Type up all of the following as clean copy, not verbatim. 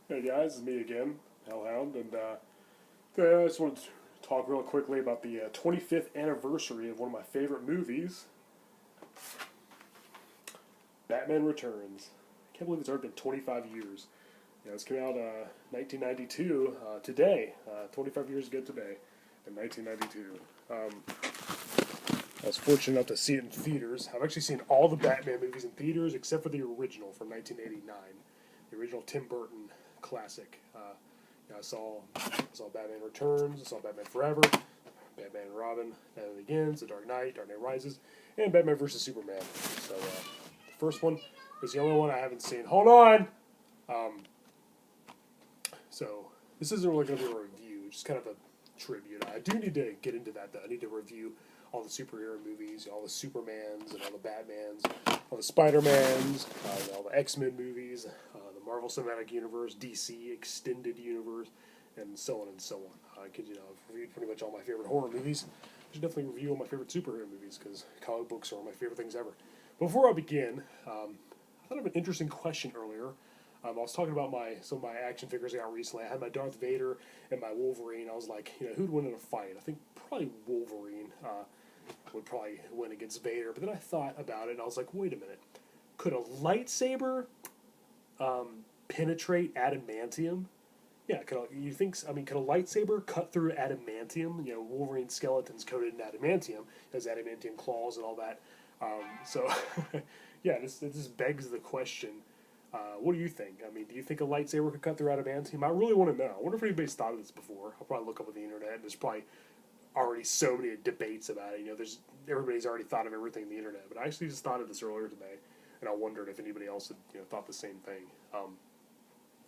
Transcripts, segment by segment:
Hey guys, it's me again, Hellhound, and today I just wanted to talk real quickly about the 25th anniversary of one of my favorite movies, Batman Returns. I can't believe it's already been 25 years. It's come out 1992 today, 25 years ago today, in 1992. I was fortunate enough to see it in theaters. I've actually seen all the Batman movies in theaters except for the original from 1989, the original Tim Burton classic. I saw Batman Returns, I saw Batman Forever, Batman and Robin, Batman Begins, The Dark Knight, Dark Knight Rises, and Batman vs Superman. So the first one is the only one I haven't seen. Hold on. Um, so this isn't really going to be a review, just kind of a tribute. I do need to get into that though. I need to review all the superhero movies, all the Supermans and all the Batmans, all the Spider-Mans, all the X-Men movies, the Marvel Cinematic Universe, DC Extended Universe, and so on and so on. Because I've reviewed pretty much all my favorite horror movies. I should definitely review all my favorite superhero movies because comic books are my favorite things ever. Before I begin, I thought of an interesting question earlier. I was talking about some of my action figures I got recently. I had my Darth Vader and my Wolverine. I was like, who'd win in a fight? I think probably Wolverine would probably win against Vader. But then I thought about it, and I was like, wait a minute. Could a lightsaber penetrate adamantium? Yeah, you think? I mean, could a lightsaber cut through adamantium? Wolverine's skeleton's coated in adamantium, has adamantium claws and all that. So, yeah, this begs the question. What do you think? I mean, do you think a lightsaber could cut through adamantium? I really want to know. I wonder if anybody's thought of this before. I'll probably look up on the internet. And there's probably already so many debates about it. Everybody's already thought of everything on the internet. But I actually just thought of this earlier today, and I wondered if anybody else had thought the same thing.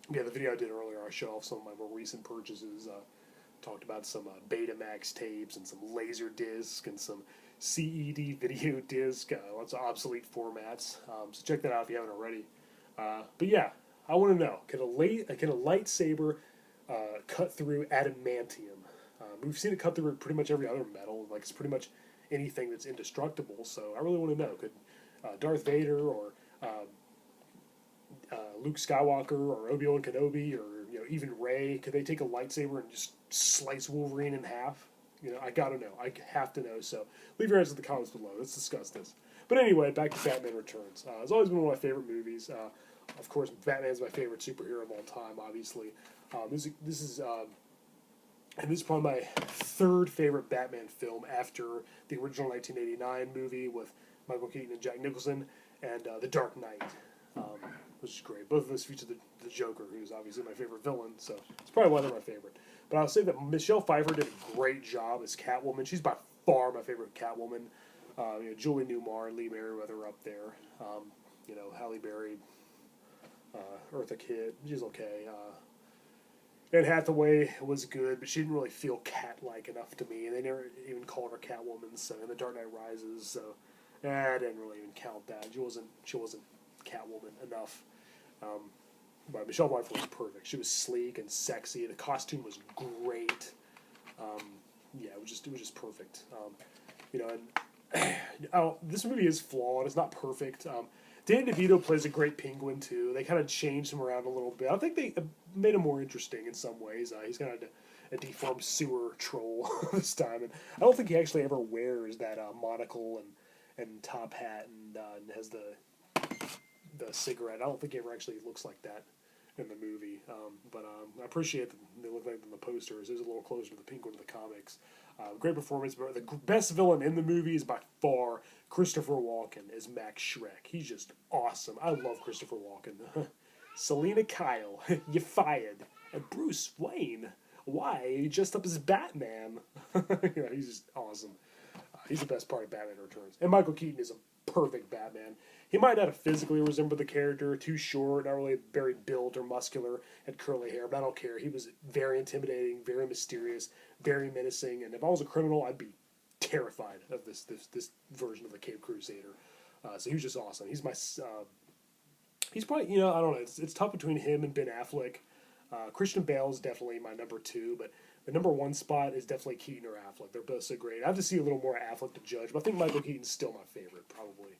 The video I did earlier, I showed off some of my more recent purchases. Talked about some Betamax tapes and some laser disc and some CED video disc, lots of obsolete formats. So check that out if you haven't already. But yeah, I want to know: can a lightsaber cut through adamantium? We've seen it cut through pretty much every other metal. Like it's pretty much anything that's indestructible. So I really want to know: could Darth Vader or Luke Skywalker or Obi-Wan Kenobi or even Rey, could they take a lightsaber and just slice Wolverine in half? I gotta know. I have to know. So leave your answers in the comments below. Let's discuss this. But anyway, back to Batman Returns. It's always been one of my favorite movies. Of course, Batman's my favorite superhero of all time. Obviously, this is probably my third favorite Batman film after the original 1989 movie with Michael Keaton and Jack Nicholson, and The Dark Knight, which is great. Both of those feature the Joker, who's obviously my favorite villain, so it's probably why they're my favorite. But I'll say that Michelle Pfeiffer did a great job as Catwoman. She's by far my favorite Catwoman. Julie Newmar and Lee Merriweather up there. Halle Berry, Eartha Kitt, she's okay. Anne Hathaway was good, but she didn't really feel cat-like enough to me. And they never even called her Catwoman. So in The Dark Knight Rises, so I didn't really even count that. She wasn't Catwoman enough. But Michelle Pfeiffer was perfect. She was sleek and sexy. The costume was great. It was just perfect. This movie is flawed. It's not perfect. Danny DeVito plays a great Penguin too. They kind of changed him around a little bit. I think they made him more interesting in some ways. He's kind of a deformed sewer troll this time, and I don't think he actually ever wears that monocle and top hat and has the cigarette. I don't think he ever actually looks like that in the movie. But I appreciate that they look like in the posters. It was a little closer to the Penguin in the comics. Great performance, but the best villain in the movie is by far Christopher Walken as Max Schreck. He's just awesome. I love Christopher Walken. Selena Kyle, you fired. And Bruce Wayne, why? He dressed up as Batman. He's just awesome. He's the best part of Batman Returns. And Michael Keaton is a perfect Batman. He might not have physically resembled the character, too short, not really very built or muscular, had curly hair, but I don't care. He was very intimidating, very mysterious, very menacing, and if I was a criminal, I'd be terrified of this version of the Cape Crusader. So he was just awesome. He's probably, I don't know, it's tough between him and Ben Affleck. Christian Bale is definitely my number two, but the number one spot is definitely Keaton or Affleck. They're both so great. I have to see a little more Affleck to judge, but I think Michael Keaton's still my favorite, probably.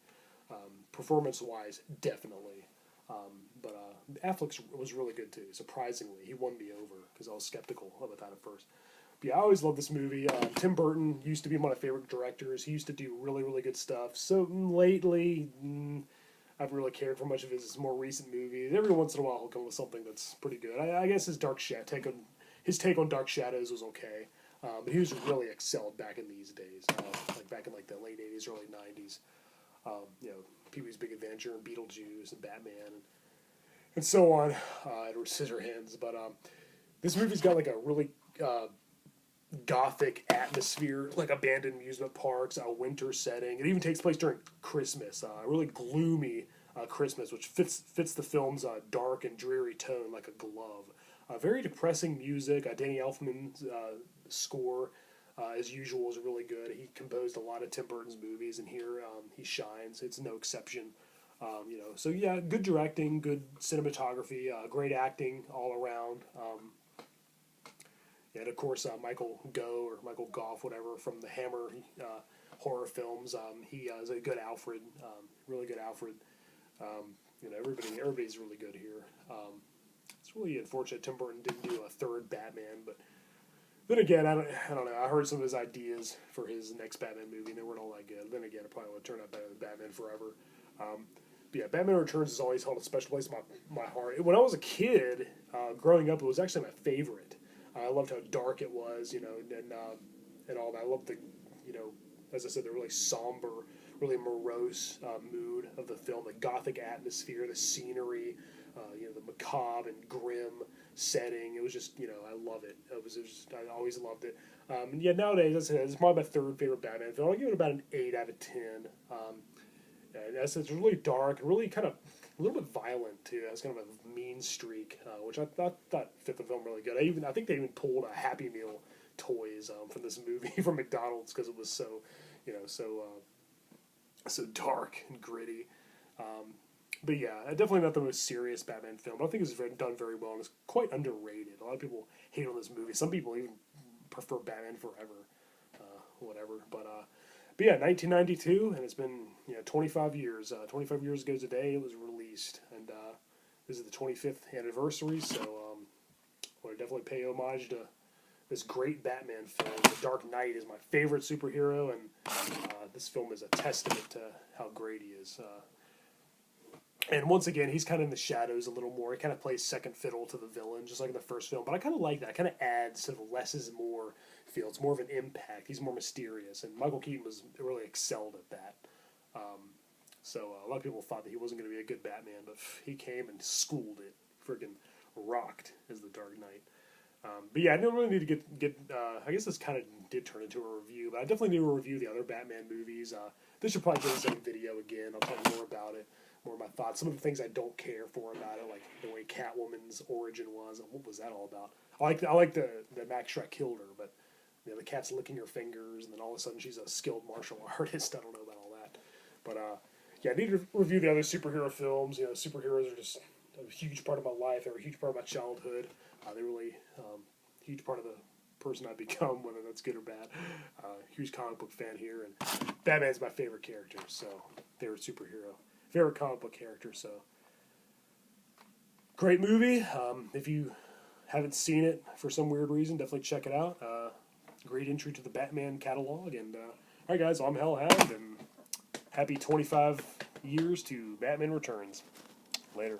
Performance-wise, definitely. But Affleck was really good too. Surprisingly, he won me over because I was skeptical about that at first. But yeah, I always loved this movie. Tim Burton used to be one of my favorite directors. He used to do really, really good stuff. So lately, I haven't really cared for much of his more recent movies. Every once in a while, he'll come with something that's pretty good. I guess his take on Dark Shadows was okay, but he was really excelled back in these days, like back in like the late '80s, early '90s. You know, Pee-wee's Big Adventure and Beetlejuice and Batman and so on, Edward Scissorhands. But this movie's got like a really gothic atmosphere, like abandoned amusement parks, a winter setting. It even takes place during Christmas, a really gloomy Christmas, which fits the film's dark and dreary tone like a glove. Very depressing music. Danny Elfman's score, as usual, is really good. He composed a lot of Tim Burton's movies, and here he shines. It's no exception. You know, so yeah, good directing, good cinematography, great acting all around. And of course, Michael Gough, whatever, from the Hammer horror films. He is a good Alfred, really good Alfred. You know, everybody's really good here. It's really unfortunate Tim Burton didn't do a third Batman, but then again, I don't know. I heard some of his ideas for his next Batman movie, and they weren't all that good. Then again, it probably would turn out better than Batman Forever. But yeah, Batman Returns has always held a special place in my heart. When I was a kid, growing up, it was actually my favorite. I loved how dark it was, you know, and all that. I loved the, you know, as I said, the really somber, really morose mood of the film, the gothic atmosphere, the scenery, you know, the macabre and grim setting. It was just, you know, I love it. I always loved it. And yeah, nowadays, as I said, it's probably my third favorite Batman film. I'll give it about an 8 out of 10. And as it's really dark, really kind of a little bit violent too. It has kind of a mean streak, which I thought fit the film really good. I think they even pulled a Happy Meal toys from this movie from McDonald's because it was so, you know, so dark and gritty. But yeah, definitely not the most serious Batman film. I think it's done very well and it's quite underrated. A lot of people hate on this movie. Some people even prefer Batman Forever, whatever. But yeah, 1992, and it's been 25 years. 25 years ago today, it was released, and this is the 25th anniversary. So I want to definitely pay homage to this great Batman film. The Dark Knight is my favorite superhero, and this film is a testament to how great he is. And once again, he's kind of in the shadows a little more. He kind of plays second fiddle to the villain, just like in the first film. But I kind of like that. It kind of adds to the less is more feel. It's more of an impact. He's more mysterious. And Michael Keaton was really excelled at that. So a lot of people thought that he wasn't going to be a good Batman, but he came and schooled it. Friggin' rocked as the Dark Knight. But yeah, I don't really need to get I guess this kind of did turn into a review, but I definitely need to review the other Batman movies. This should probably be the same video again. I'll tell you more about it. More of my thoughts. Some of the things I don't care for about it, like the way Catwoman's origin was. What was that all about? I like the Max Shrek killed her, but the cat's licking her fingers, and then all of a sudden she's a skilled martial artist. I don't know about all that, but yeah, I need to review the other superhero films. Superheroes are just a huge part of my life. They were a huge part of my childhood. They're really huge part of the person I become, whether that's good or bad. Huge comic book fan here, and Batman's my favorite character. So favorite superhero. Favorite comic book character, so great movie. If you haven't seen it for some weird reason, definitely check it out. Great entry to the Batman catalog. And all right, guys, I'm Hellhound, and happy 25 years to Batman Returns. Later.